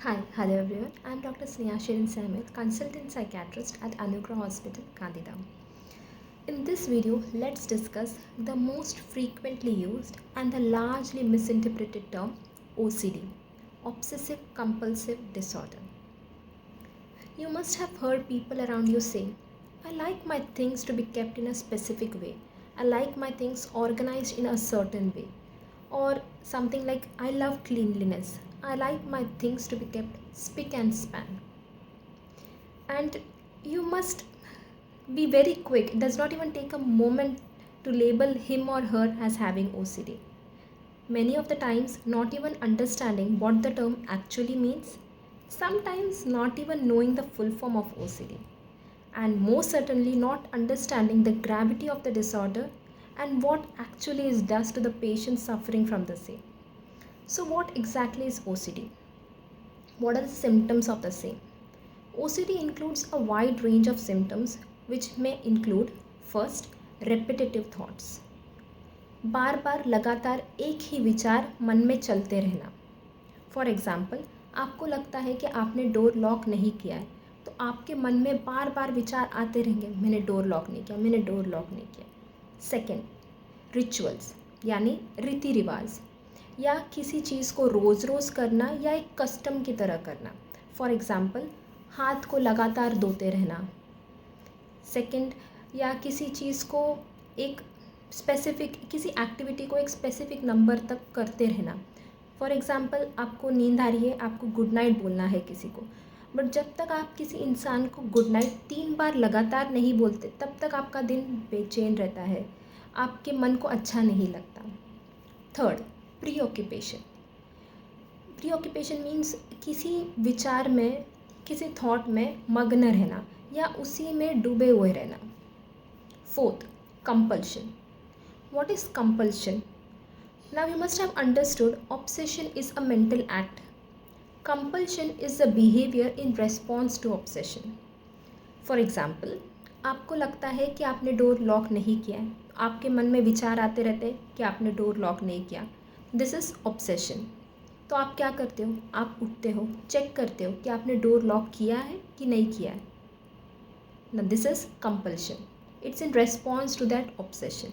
Hello everyone. I'm Dr. Sneha Shirin Samuel, consultant psychiatrist at Anugrah Hospital, Gandhidham. In this video, let's discuss the most frequently used and the largely misinterpreted term OCD, Obsessive Compulsive Disorder. You must have heard people around you say, I like my things to be kept in a specific way. I like my things organized in a certain way. Or something like, I love cleanliness. I like my things to be kept spick and span. And you must be very quick. It does not even take a moment to label him or her as having OCD. Many of the times, not even understanding what the term actually means, sometimes not even knowing the full form of OCD, and most certainly not understanding the gravity of the disorder and what actually it does to the patient suffering from the same. So, what exactly is OCD? What are the symptoms of the same? OCD includes a wide range of symptoms which may include first, repetitive thoughts. बार बार लगातार एक ही विचार मन में चलते रहना. For example, आपको लगता है कि आपने डोर लॉक नहीं किया है, तो आपके मन में बार बार विचार आते रहेंगे, मैंने डोर लॉक नहीं किया, मैंने डोर लॉक नहीं किया. सेकेंड, रिचुअल्स यानी रीति रिवाज, या किसी चीज़ को रोज़ रोज़ करना या एक कस्टम की तरह करना. फॉर एग्ज़ाम्पल, हाथ को लगातार धोते रहना. सेकेंड, या किसी चीज़ को एक स्पेसिफिक, किसी एक्टिविटी को एक स्पेसिफिक नंबर तक करते रहना. फॉर एग्ज़ाम्पल, आपको नींद आ रही है, आपको गुड नाइट बोलना है किसी को, बट जब तक आप किसी इंसान को गुड नाइट 3 बार लगातार नहीं बोलते, तब तक आपका दिन बेचैन रहता है, आपके मन को अच्छा नहीं लगता. थर्ड, प्रीऑक्यूपेशन. प्रीऑक्यूपेशन मीन्स किसी विचार में, किसी थॉट में मग्न रहना या उसी में डूबे हुए रहना. Fourth, compulsion. What is compulsion? Now you must have understood obsession is a mental act. Compulsion is the behavior in response to obsession. For example, आपको लगता है कि आपने डोर लॉक नहीं किया है, आपके मन में विचार आते रहते हैं कि आपने डोर लॉक नहीं किया. This is obsession. तो आप क्या करते हो? आप उठते हो, चेक करते हो कि आपने डोर लॉक किया है कि नहीं किया है. Now this is compulsion. It's in response to that obsession.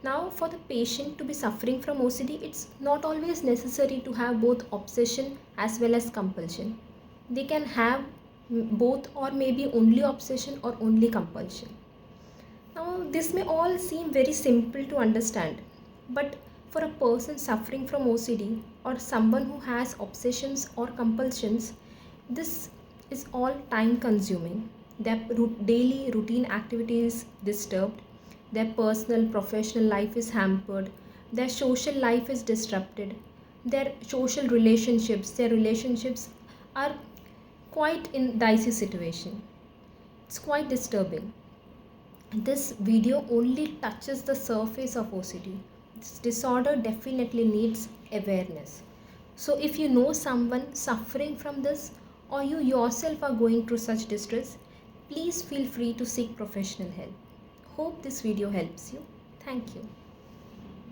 Now, for the patient to be suffering from OCD, it's not always necessary to have both obsession as well as compulsion. They can have both, or maybe only obsession or only compulsion. Now, this may all seem very simple to understand, but for a person suffering from OCD or someone who has obsessions or compulsions, this is all time consuming. Their daily routine activities disturbed, their personal professional life is hampered, their social life is disrupted, their their relationships are quite in dicey situation. It's quite disturbing. This video only touches the surface of OCD. This disorder definitely needs awareness. So if you know someone suffering from this, or you yourself are going through such distress, please feel free to seek professional help. Hope this video helps you. Thank you.